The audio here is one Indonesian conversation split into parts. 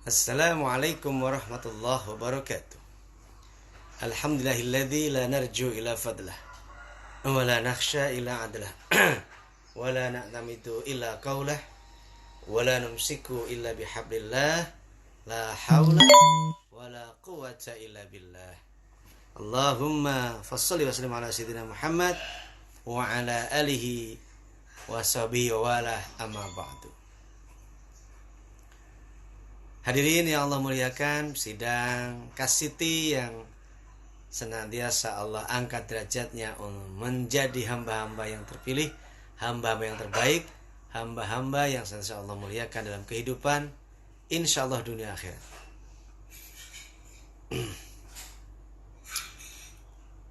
Assalamualaikum warahmatullahi wabarakatuh. Alhamdulillahilladzi la narju ila fadlah wa la nakhsha ila adlah wa la na'tamidu illa qawlah wa la numsiku illa bihablillah la hawla wa la quwwata illa billah. Allahumma fassalli wa sallim ala sayyidina Muhammad wa ala alihi wa sahbihi wa wala amma ba'du. Hadirin yang Allah muliakan, sidang Kasiti yang senantiasa Allah angkat derajatnya menjadi hamba-hamba yang terpilih, hamba-hamba yang terbaik, hamba-hamba yang senantiasa Allah muliakan dalam kehidupan, insyaallah dunia akhirat.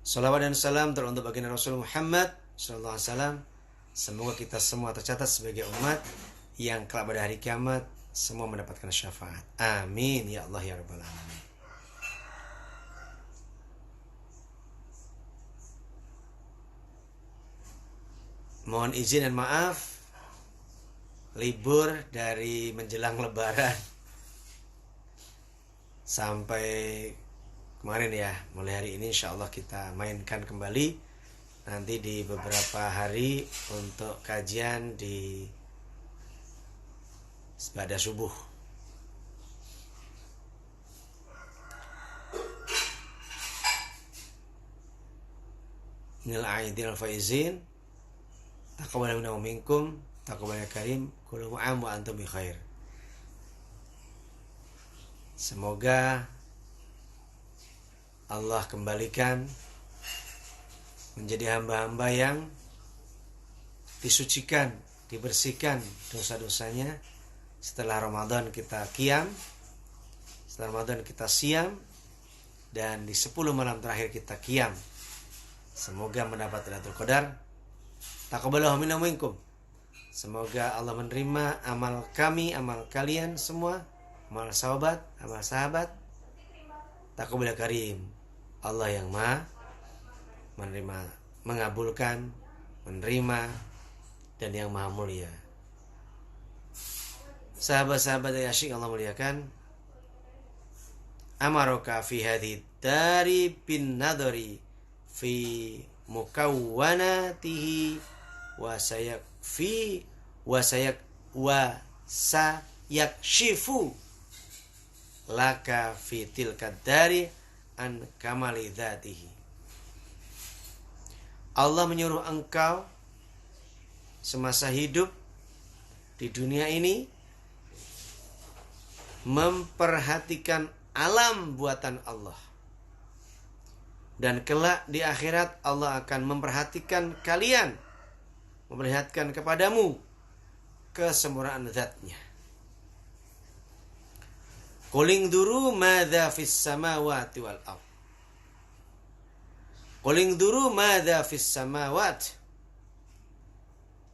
Salawat dan salam teruntuk baginda Rasul Muhammad sallallahu alaihi wasallam. Semoga kita semua tercatat sebagai umat yang kelak pada hari kiamat semua mendapatkan syafaat. Amin ya Allah ya rabbal alamin. Mohon izin dan maaf libur dari menjelang lebaran sampai kemarin ya. Mulai hari ini insyaallah kita mainkan kembali nanti di beberapa hari untuk kajian di pada subuh. Minal aidin al faizin taqabbal minkum taqabbal karim kullu am wa antum bi khair. Semoga Allah kembalikan menjadi hamba-hamba yang disucikan, dibersihkan dosa-dosanya. Setelah Ramadan kita qiyam, setelah Ramadan kita siam, dan di 10 malam terakhir kita qiyam. Semoga mendapat Lailatul Qadar. Taqabbalallahu minna minkum. Semoga Allah menerima amal kami, amal kalian semua, amal sahabat. Taqabbal karim. Allah yang Maha menerima, mengabulkan, menerima, dan yang Maha mulia. Sahabat-sahabat yang asyik Allah muliakan, amaraka fi hadhi dari bin nadari fi mukawwanatihi wa sayakshifu laka fi tilka dari an kamali dhatihi. Allah menyuruh engkau semasa hidup di dunia ini memperhatikan alam buatan Allah, dan kelak di akhirat Allah akan memperhatikan kalian, memperlihatkan kepadamu kesempurnaan zatnya. Quling duru madza fis samawati wal ard. Quling duru madza fis samawati.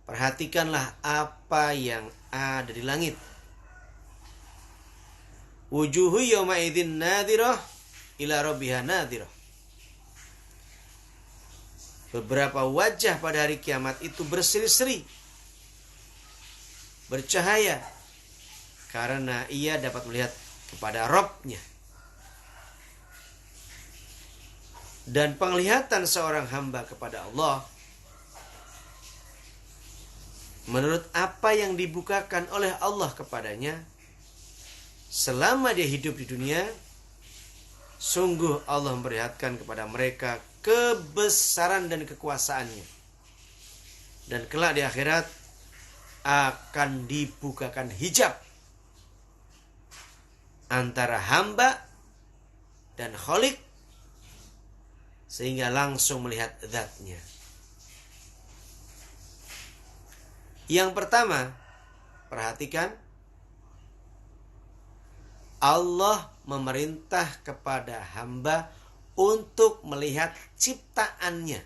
Perhatikanlah apa yang ada di langit. Wujuhu yawma idzin nadhirah ila rabbiha nadhirah. Beberapa wajah pada hari kiamat itu berseri-seri, bercahaya, karena ia dapat melihat kepada Rabb-nya. Dan penglihatan seorang hamba kepada Allah menurut apa yang dibukakan oleh Allah kepadanya selama dia hidup di dunia, sungguh Allah memperlihatkan kepada mereka kebesaran dan kekuasaannya. Dan kelak di akhirat akan dibukakan hijab antara hamba dan Khalik, sehingga langsung melihat zatnya. Yang pertama, perhatikan, Allah memerintah kepada hamba untuk melihat ciptaannya,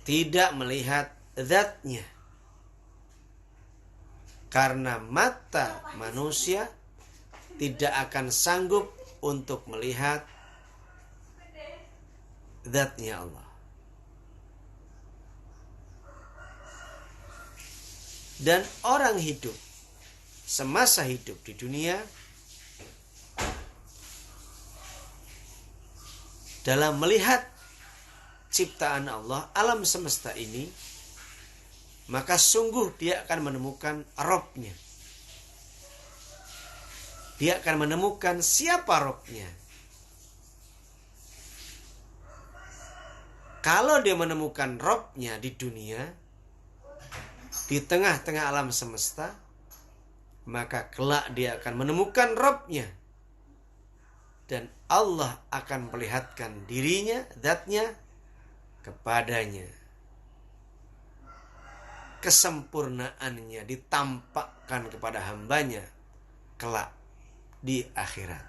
tidak melihat zatnya. Karena mata manusia tidak akan sanggup untuk melihat zatnya Allah. Dan orang hidup semasa hidup di dunia dalam melihat ciptaan Allah, alam semesta ini, maka sungguh dia akan menemukan Rabb-nya. Dia akan menemukan siapa Rabb-nya. Kalau dia menemukan Rabb-nya di dunia, di tengah-tengah alam semesta, maka kelak dia akan menemukan Rabb-nya. Dan Allah akan perlihatkan dirinya, zatnya, kepadanya. Kesempurnaannya ditampakkan kepada hambanya kelak di akhirat.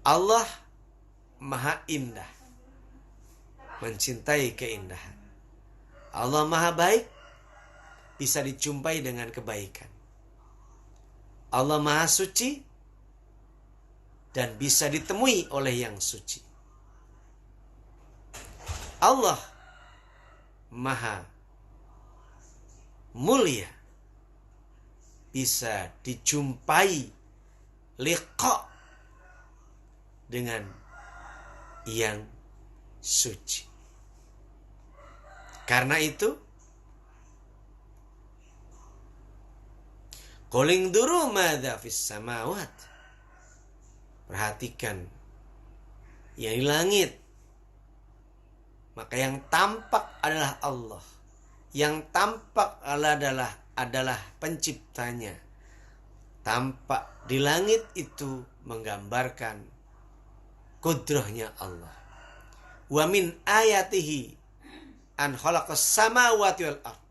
Allah maha indah, mencintai keindahan. Allah maha baik, bisa dijumpai dengan kebaikan. Allah maha suci, dan bisa ditemui oleh yang suci. Allah maha mulia, bisa dijumpai liqa dengan yang suci. Karena itu, qul induru madza fis samawat. Perhatikan yang di langit. Maka yang tampak adalah Allah. Yang tampak adalah penciptanya. Tampak di langit itu menggambarkan kudrahnya Allah. Wa min ayatihi an khalaqas samawati wal ardh.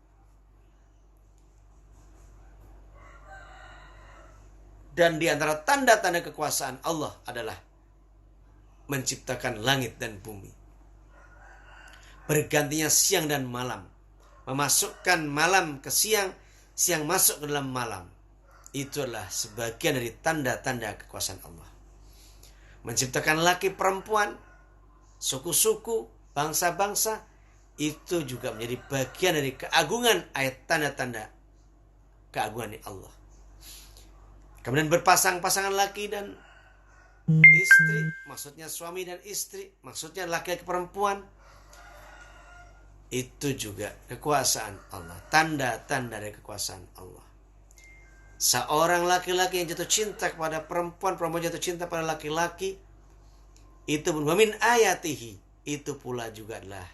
Dan di antara tanda-tanda kekuasaan Allah adalah menciptakan langit dan bumi. Bergantinya siang dan malam. Memasukkan malam ke siang, siang masuk ke dalam malam. Itu adalah sebagian dari tanda-tanda kekuasaan Allah. Menciptakan laki perempuan, suku-suku, bangsa-bangsa, itu juga menjadi bagian dari keagungan ayat tanda-tanda keagungan Allah. Kemudian berpasang-pasangan laki dan istri, maksudnya suami dan istri, maksudnya laki-laki perempuan. Itu juga kekuasaan Allah, tanda-tanda dari kekuasaan Allah. Seorang laki-laki yang jatuh cinta kepada perempuan, perempuan jatuh cinta pada laki-laki, itu pun min ayatihi, itu pula juga adalah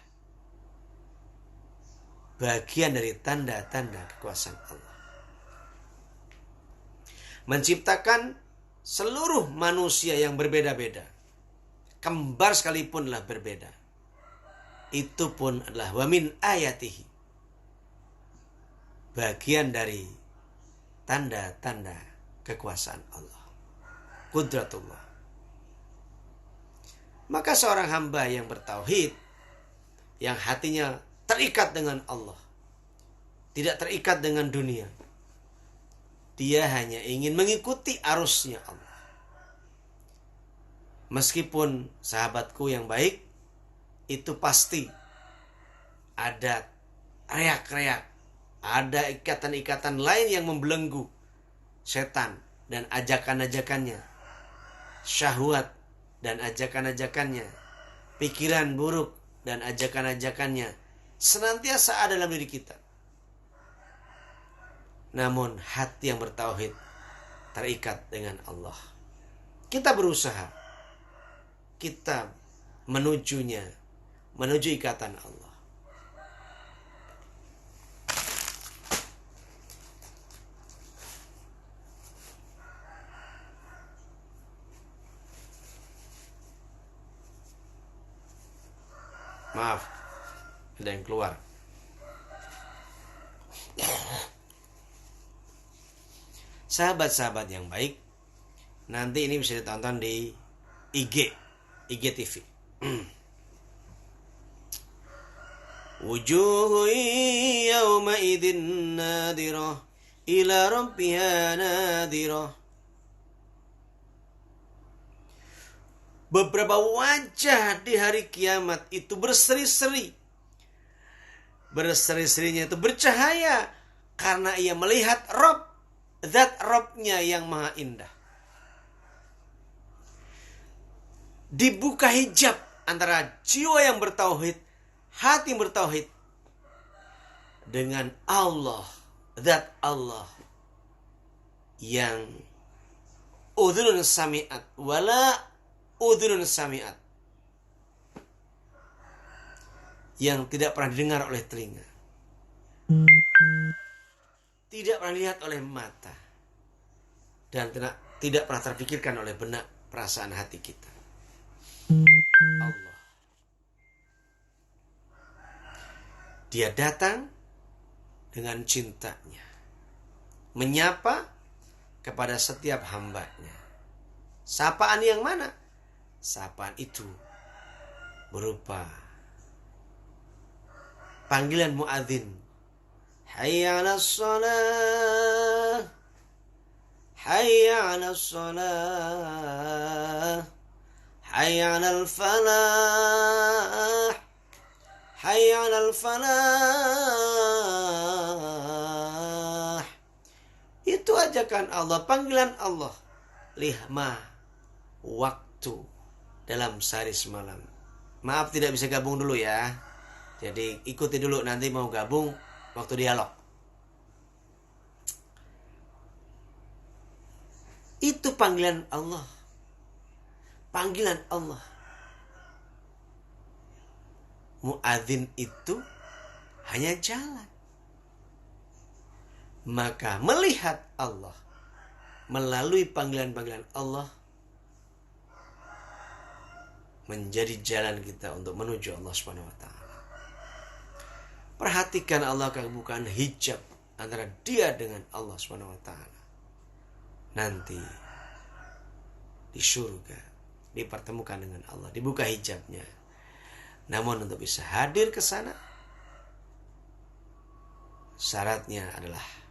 bagian dari tanda-tanda kekuasaan Allah. Menciptakan seluruh manusia yang berbeda-beda, kembar sekalipunlah berbeda, itu pun adalah wa min ayatihi, bagian dari tanda-tanda kekuasaan Allah, qudratullah. Maka seorang hamba yang bertauhid, yang hatinya terikat dengan Allah, tidak terikat dengan dunia, dia hanya ingin mengikuti arusnya Allah. Meskipun sahabatku yang baik, itu pasti ada reak-reak, ada ikatan-ikatan lain yang membelenggu setan dan ajakan-ajakannya, syahwat dan ajakan-ajakannya, pikiran buruk dan ajakan-ajakannya, senantiasa ada dalam diri kita. Namun hati yang bertauhid terikat dengan Allah. Kita berusaha, kita menuju ikatan Allah. Maaf, ada yang keluar. Sahabat-sahabat yang baik, nanti ini bisa ditonton di IG TV. Wujuhu yawma idzin nadirah ila rabbiha nadirah. Beberapa wajah di hari kiamat itu berseri-seri. Berseri-serinya itu bercahaya karena ia melihat Rabb zat Rabbnya yang maha indah. Dibuka hijab antara jiwa yang bertauhid, hati yang bertauhid, dengan Allah, zat Allah yang udhunun sami'at wala udhunun sami'at, yang tidak pernah didengar oleh telinga, tidak pernah dilihat oleh mata, dan tidak pernah terpikirkan oleh benak perasaan hati kita. Allah. Dia datang dengan cintanya, menyapa kepada setiap hambanya. Sapaan yang mana? Sapaan itu berupa panggilan muadzin. Hayya 'alas shalah, hayya 'alas shalah, hayya 'alal falah, hayya 'alal falah. Itu ajakan Allah, panggilan Allah. Lihma waktu dalam sehari semalam. Maaf tidak bisa gabung dulu ya. Jadi ikuti dulu, nanti mau gabung waktu dialog. Itu panggilan Allah. Panggilan Allah. Muadzin itu hanya jalan. Maka melihat Allah melalui panggilan-panggilan Allah menjadi jalan kita untuk menuju Allah Subhanahu wa taala. Perhatikan Allah bukan hijab antara dia dengan Allah Subhanahu wa taala. Nanti di surga dipertemukan dengan Allah, dibuka hijabnya. Namun untuk bisa hadir ke sana, syaratnya adalah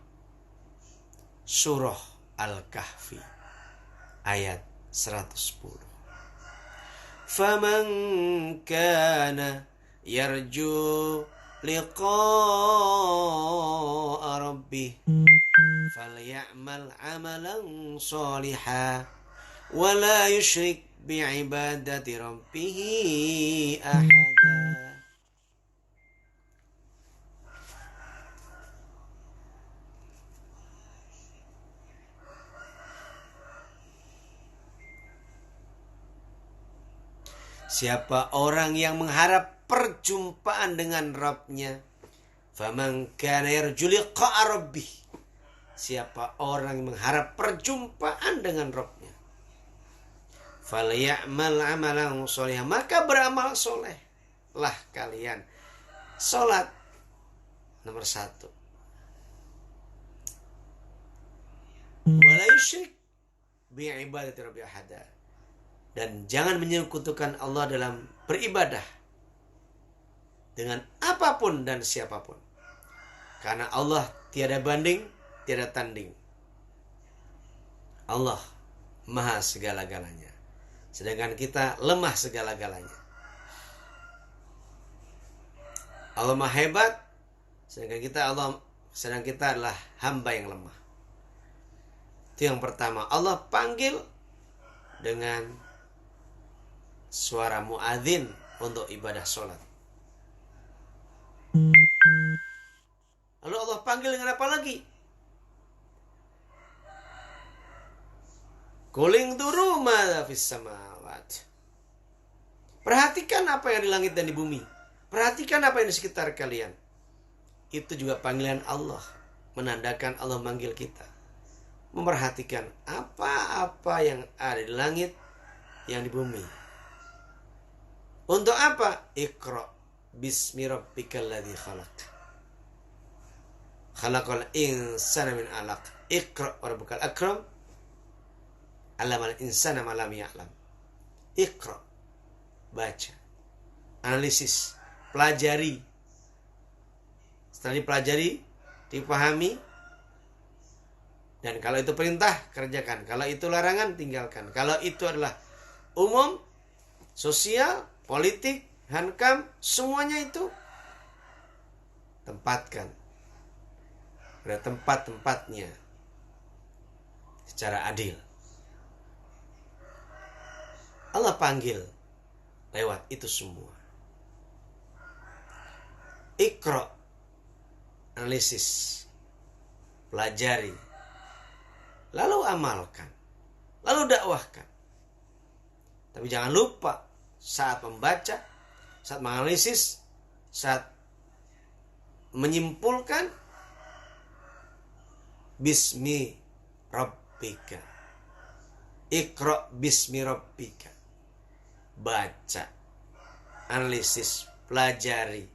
surah Al-Kahfi ayat 110. Faman kana yarju liqa'a rabbih falyamal amalan shalihan wa la yusyrik bi'ibadati rabbih ahada. Siapa orang yang mengharap perjumpaan dengan Rabbnya, faman kana yarju liqa'a rabbih, siapa orang yang mengharap perjumpaan dengan Rabbnya, falyamal amalan sholihan, maka beramal soleh lah kalian. Salat nomor 1. Wala yusyrik bi'ibadati rabbi ahada, dan jangan menyekutukan Allah dalam beribadah dengan apapun dan siapapun. Karena Allah tiada banding, tiada tanding. Allah maha segala-galanya, sedangkan kita lemah segala-galanya. Allah maha hebat, sedangkan kita adalah hamba yang lemah. Itu yang pertama. Allah panggil dengan suara muadzin untuk ibadah sholat. Lalu Allah panggil dengan apa lagi? Quling turu madza fis samawat. Perhatikan apa yang di langit dan di bumi. Perhatikan apa yang di sekitar kalian. Itu juga panggilan Allah, menandakan Allah manggil kita. Memperhatikan apa-apa yang ada di langit, yang di bumi. Untuk apa? Iqra bismi rabbikal ladzi khalaq. Khalaqal insana min 'alaq. Iqra wa rabbukal akram. 'Allamal insana ma lam ya'lam. Iqra, baca, analisis, pelajari. Setelah dipelajari, dipahami, dan kalau itu perintah, kerjakan. Kalau itu larangan, tinggalkan. Kalau itu adalah umum, sosial, politik, hankam, semuanya itu tempatkan pada tempat-tempatnya. secara adil. Allah panggil lewat itu semua. Iqra, analisis, pelajari, lalu amalkan, lalu dakwahkan. Tapi jangan lupa saat membaca, saat menganalisis, saat menyimpulkan, bismi rabbika. Iqra bismi rabbika. Baca, analisis, pelajari.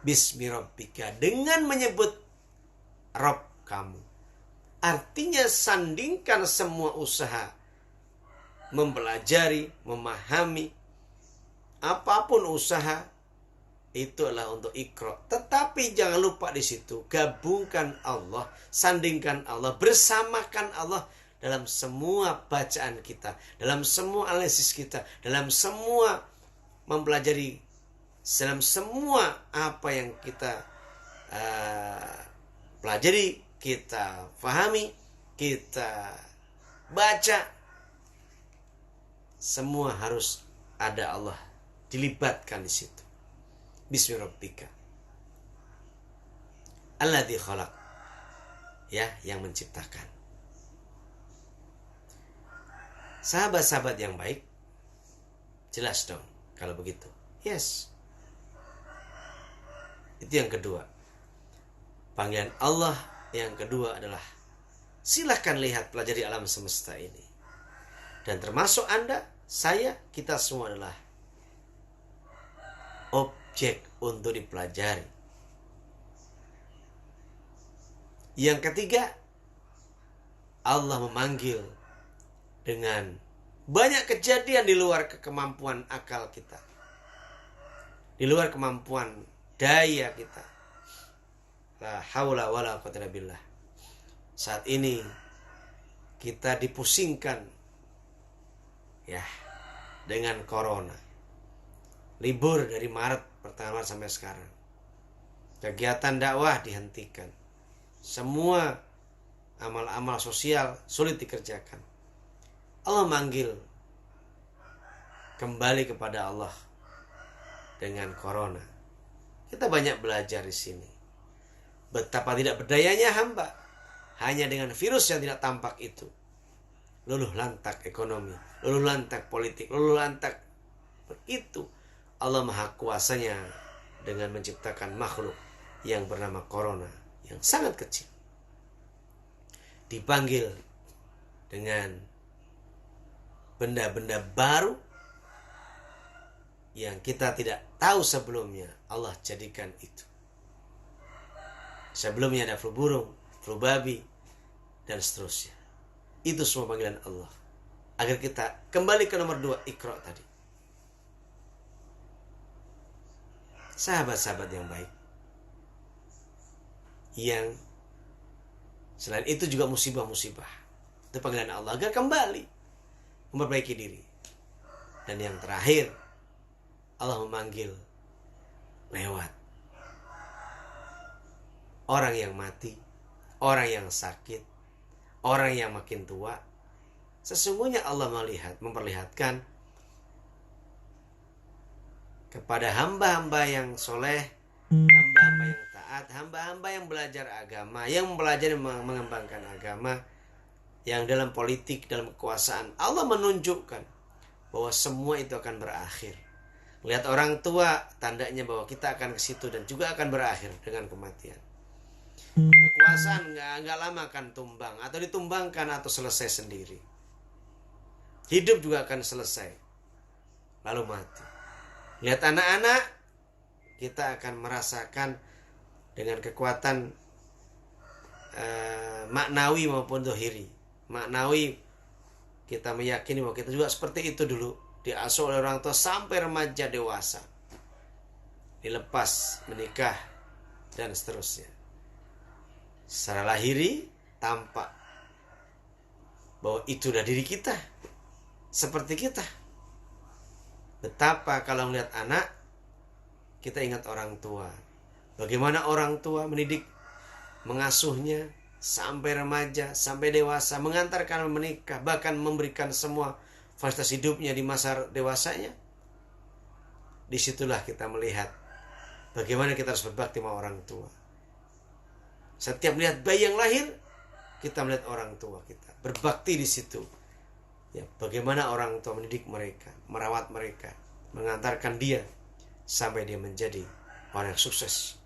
Bismi rabbika, dengan menyebut Rabb kamu. Artinya sandingkan semua usaha mempelajari, memahami, apapun usaha itu adalah untuk Iqra. Tetapi jangan lupa di situ gabungkan Allah, sandingkan Allah, bersamakan Allah dalam semua bacaan kita, dalam semua analisis kita, dalam semua mempelajari, dalam semua apa yang kita pelajari, kita pahami, kita baca, semua harus ada Allah dilibatkan di situ. Bismi rabbika alladzi khalaq, ya, yang menciptakan. Sahabat-sahabat yang baik, jelas dong kalau begitu. Yes. Itu yang kedua. Panggilan Allah yang kedua adalah silahkan lihat, pelajari alam semesta ini. Dan termasuk Anda, saya, kita semua adalah objek untuk dipelajari. Yang ketiga, Allah memanggil dengan banyak kejadian di luar kemampuan akal kita, di luar kemampuan daya kita. La haula wala quwwata illa billah. Saat ini kita dipusingkan, ya, dengan corona. Libur dari Maret, pertengahan Maret sampai sekarang. Kegiatan dakwah dihentikan. Semua amal-amal sosial sulit dikerjakan. Allah manggil kembali kepada Allah dengan corona. Kita banyak belajar di sini. Betapa tidak berdayanya hamba hanya dengan virus yang tidak tampak itu. Luluh lantak ekonomi, luluh lantak politik, luluh lantak begitu. Allah Maha Kuasanya dengan menciptakan makhluk yang bernama corona, yang sangat kecil. Dipanggil dengan benda-benda baru yang kita tidak tahu sebelumnya. Allah jadikan itu. Sebelumnya ada flu burung, flu babi, dan seterusnya. Itu semua panggilan Allah. Agar kita kembali ke nomor 2, Iqra tadi. Sahabat-sahabat yang baik, yang selain itu juga musibah-musibah, itu panggilan Allah agar kembali memperbaiki diri. Dan yang terakhir, Allah memanggil lewat orang yang mati, orang yang sakit, orang yang makin tua. Sesungguhnya Allah memperlihatkan kepada hamba-hamba yang soleh, hamba-hamba yang taat, hamba-hamba yang belajar agama, yang belajar mengembangkan agama, yang dalam politik, dalam kekuasaan, Allah menunjukkan bahwa semua itu akan berakhir. Lihat orang tua, tandanya bahwa kita akan ke situ dan juga akan berakhir dengan kematian. Kekuasaan nggak lama akan tumbang, atau ditumbangkan, atau selesai sendiri. Hidup juga akan selesai, lalu mati. Lihat anak-anak, kita akan merasakan dengan kekuatan maknawi maupun zahiri. Maknawi, kita meyakini bahwa kita juga seperti itu dulu, diasuh oleh orang tua sampai remaja dewasa, dilepas, menikah, dan seterusnya. Secara lahiri tampak bahwa itu adalah diri kita, seperti kita. Betapa kalau melihat anak, kita ingat orang tua. Bagaimana orang tua mendidik mengasuhnya sampai remaja, sampai dewasa, mengantarkan menikah, bahkan memberikan semua fasilitas hidupnya di masa dewasanya. Disitulah kita melihat bagaimana kita harus berbakti sama orang tua. Setiap melihat bayi yang lahir, kita melihat orang tua kita berbakti di situ. Ya, bagaimana orang tua mendidik mereka, merawat mereka, mengantarkan dia sampai dia menjadi orang yang sukses.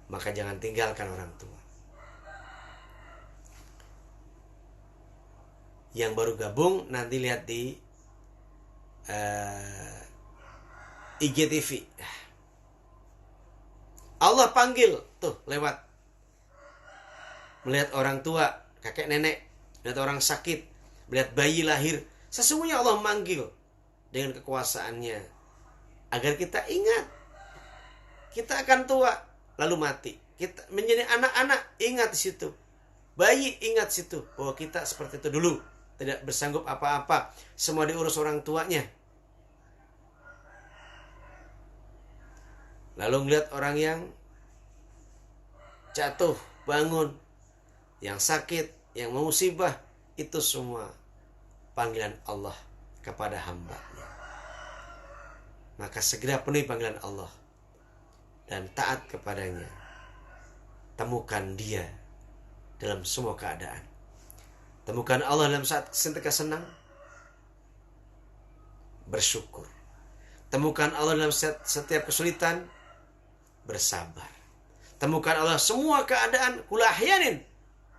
Maka jangan tinggalkan orang tua. Yang baru gabung nanti lihat di IGTV. Allah panggil tuh lewat, melihat orang tua, kakek nenek, melihat orang sakit, melihat bayi lahir. Sesungguhnya Allah manggil dengan kekuasaannya agar kita ingat kita akan tua lalu mati. Kita menjadi anak-anak, ingat di situ. Bayi ingat situ bahwa kita seperti itu dulu, tidak bersanggup apa-apa, semua diurus orang tuanya. Lalu melihat orang yang jatuh, bangun, yang sakit, yang musibah, itu semua panggilan Allah kepada hamba-Nya. Maka segera penuhi panggilan Allah dan taat kepadanya. Temukan Dia dalam semua keadaan. Temukan Allah dalam saat ketika senang, bersyukur. Temukan Allah dalam setiap kesulitan, bersabar. Temukan Allah semua keadaan, kulahyanin,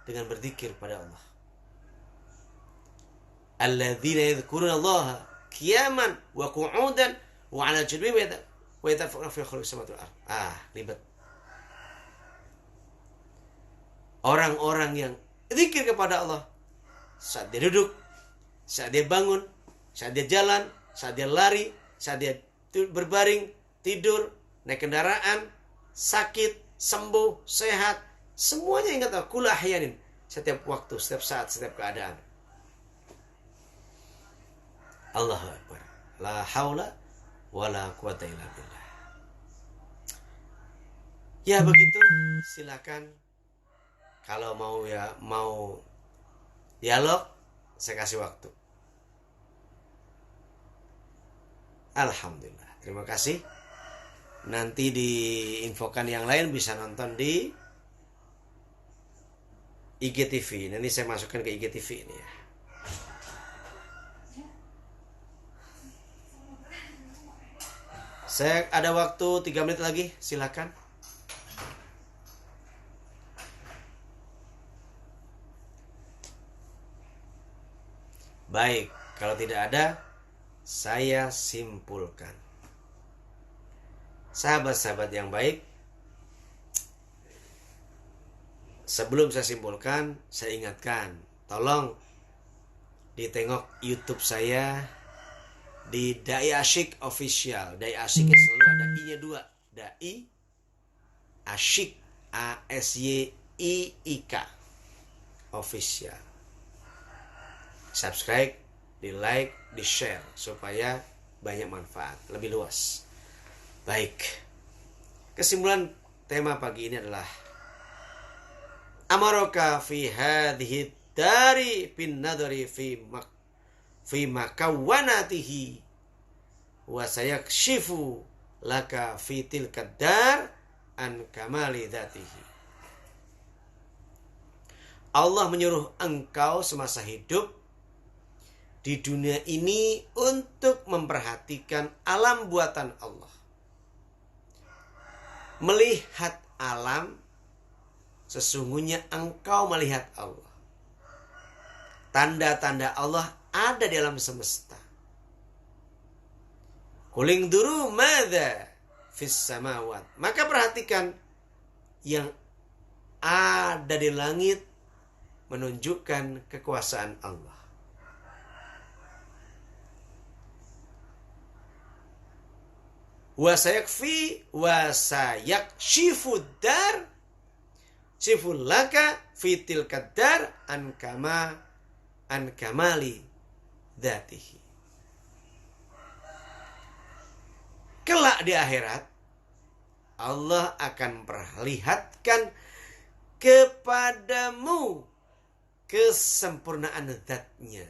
dengan berzikir pada Allah. Alladzina yadhkuruna Allah qiyaman wa qu'udan wa 'ala junubihim wa yatafakkaruna fi khalqis samawati wal ardh. Ribet. Orang-orang yang zikir kepada Allah saat dia duduk, saat dia bangun, saat dia jalan, saat dia lari, saat dia berbaring, tidur, naik kendaraan, sakit, sembuh, sehat, semuanya ingat Allah. Kul ahyanin, setiap waktu, setiap saat, setiap keadaan. Allahu Akbar. La haula wala quwata illa billah. Ya begitu, silakan. Kalau mau dialog, saya kasih waktu. Alhamdulillah. Terima kasih. Nanti diinfokan yang lain bisa nonton di IGTV. Nanti saya masukkan ke IGTV ini ya. Saya ada waktu 3 menit lagi, silakan. Baik, kalau tidak ada, saya simpulkan. Sahabat-sahabat yang baik, sebelum saya simpulkan, saya ingatkan, tolong ditengok YouTube saya di Dai Asyik Official. Dai Asyik selalu ada I-nya 2. Dai Asyik, ASYIIK Official. Subscribe, di like, di share supaya banyak manfaat, lebih luas. Baik. Kesimpulan tema pagi ini adalah amaraka fi hadhihi dari bin nadari fi makawanatihi wa sayakshifu laka fi tilka dar an kamali dzatihi. Allah menyuruh engkau semasa hidup di dunia ini untuk memperhatikan alam buatan Allah. Melihat alam, sesungguhnya engkau melihat Allah. Tanda-tanda Allah ada di alam semesta. Kuling duru madza fis samawat. Maka perhatikan yang ada di langit menunjukkan kekuasaan Allah. Wa sayakfi wa sayakshifu dar shiful laka fitil kadar an kamali dzatihi. Kelak di akhirat Allah akan memperlihatkan kepadamu kesempurnaan zatnya.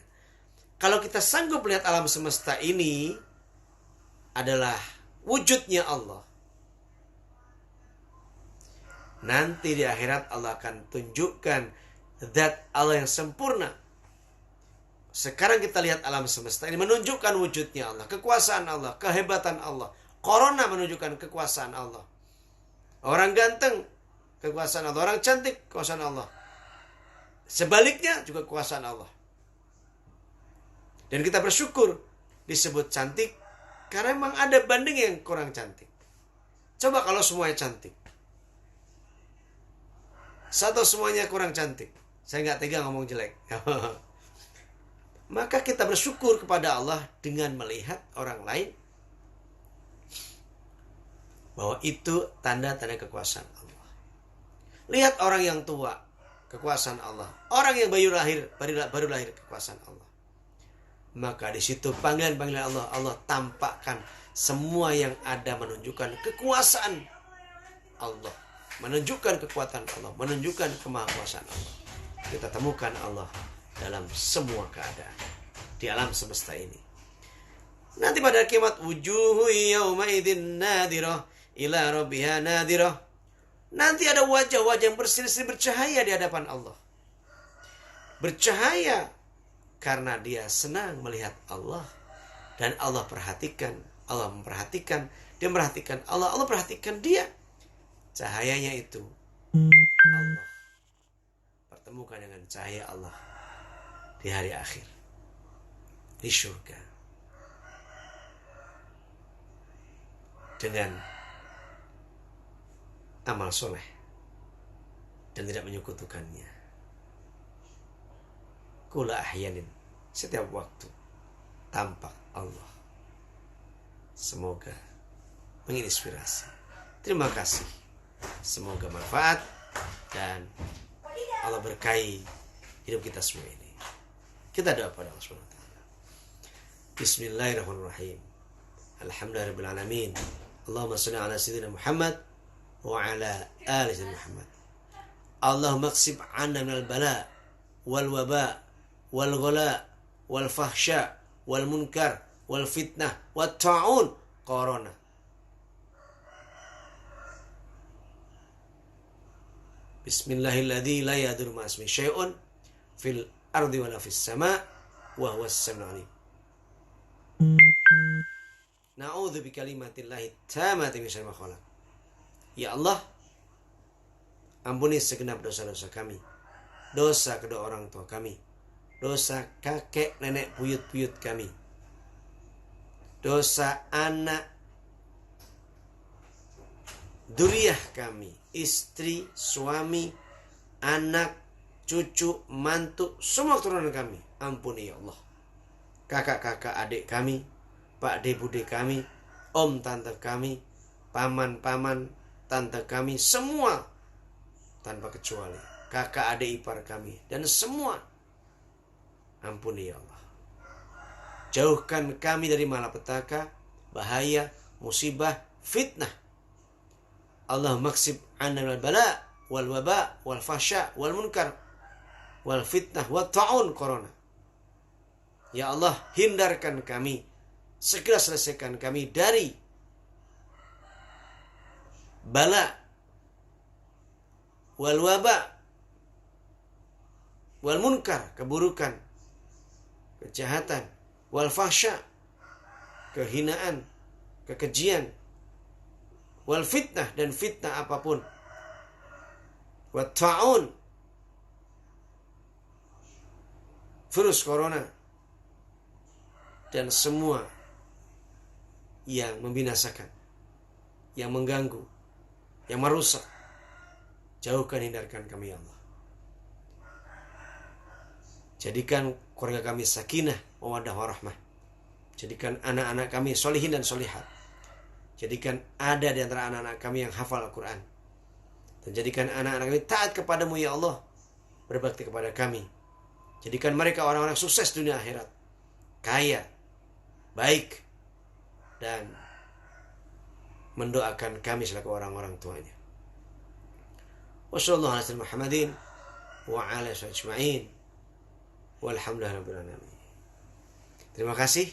Kalau kita sanggup melihat alam semesta ini adalah wujudnya Allah, nanti di akhirat Allah akan tunjukkan zat Allah yang sempurna. Sekarang kita lihat alam semesta ini menunjukkan wujudnya Allah, kekuasaan Allah, kehebatan Allah. Corona menunjukkan kekuasaan Allah. Orang ganteng, kekuasaan Allah. Orang cantik, kekuasaan Allah. Sebaliknya juga kekuasaan Allah. Dan kita bersyukur disebut cantik karena memang ada banding yang kurang cantik. Coba kalau semuanya cantik. Satu semuanya kurang cantik. Saya nggak tega ngomong jelek. Maka kita bersyukur kepada Allah dengan melihat orang lain bahwa itu tanda-tanda kekuasaan Allah. Lihat orang yang tua, kekuasaan Allah. Orang yang baru lahir, kekuasaan Allah. Maka di situ panggilan-panggilan Allah, Allah tampakkan semua yang ada menunjukkan kekuasaan Allah, menunjukkan kekuatan Allah, menunjukkan kemahakuasaan Allah. Kita temukan Allah dalam semua keadaan di alam semesta ini. Nanti pada kiamat wujuhu yawma idzin nadirah ila rabbiha nadirah. Nanti ada wajah-wajah yang berseri-seri bercahaya di hadapan Allah. Bercahaya karena dia senang melihat Allah dan Allah perhatikan, Allah memperhatikan, dia memperhatikan Allah, Allah perhatikan dia. Cahayanya itu Allah pertemukan dengan cahaya Allah di hari akhir, di surga, dengan amal soleh dan tidak menyekutukannya. Kula ahyanin, setiap waktu tampak Allah. Semoga menginspirasi. Terima kasih. Semoga manfaat dan Allah berkahi hidup kita semua ini. Kita doa pada Allah SWT. Bismillahirrahmanirrahim. Alhamdulillahirabbil alamin. Allahumma shalli ala sayyidina Muhammad wa ala ali sayyidina Muhammad. Allahumma aqsib 'anna minal bala wal waba wal ghala wal fahsya wal munkar wal fitnah wat ta'un corona. Bismillahilladzi la yadurru ma'asmi syai'un fil ardi wala fis sama' wa huwas samiul alim. Na'udzu bikalimatillahi tammati min syarri ma khalaq. Ya Allah, ampuni segenap dosa-dosa kami, dosa kedua orang tua kami, dosa kakek nenek buyut-buyut kami, dosa anak dzurriyyah kami, istri, suami, anak, cucu, mantu, semua keturunan kami. Ampuni ya Allah. Kakak-kakak adik kami, pak de bude kami, om tante kami, paman-paman tante kami, semua tanpa kecuali, kakak adik ipar kami, dan semua. Ampuni ya Allah. Jauhkan kami dari malapetaka, bahaya, musibah, fitnah. Allah maksib anna minal bala wal waba wal fahsya wal munkar wal fitnah wat ta'un corona. Ya Allah, hindarkan kami, segera selesaikan kami dari bala wal waba wal munkar, keburukan, kejahatan, wal fahsya, kehinaan, kekejian, wal fitnah, dan fitnah apapun, wat ta'un, virus corona, dan semua yang membinasakan, yang mengganggu, yang merusak. Jauhkan, hindarkan kami ya Allah. Jadikan keluarga kami sakinah, mawaddah warahmah. Jadikan anak-anak kami solihin dan solihat. Jadikan ada di antara anak-anak kami yang hafal Al-Quran. Dan jadikan anak-anak kami taat kepadamu ya Allah, berbakti kepada kami. Jadikan mereka orang-orang sukses dunia akhirat, kaya, baik, dan mendoakan kami selaku orang-orang tuanya. Wassallallahu ala sayyidina Muhammadin wa ala alihi ajma'in. Walhamdulillahirabbil alamin. Terima kasih.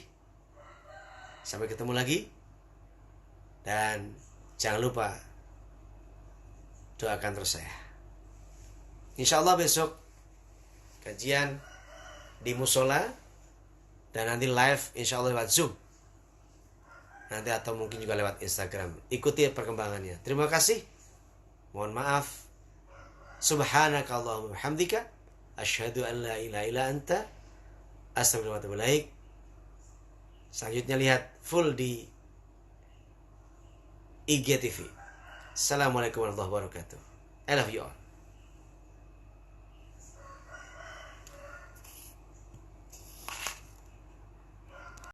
Sampai ketemu lagi. Dan jangan lupa doakan terus saya. Insyaallah besok kajian di musola dan nanti live insyaallah lewat Zoom. Nanti atau mungkin juga lewat Instagram. Ikuti perkembangannya. Terima kasih. Mohon maaf. Subhanakallahumma wa bihamdika asyhadu an la ilaha illa anta astaghfiruka wa atubu ilaik. Selanjutnya lihat full di IGTV. Assalamualaikum warahmatullahi wabarakatuh. I love you all.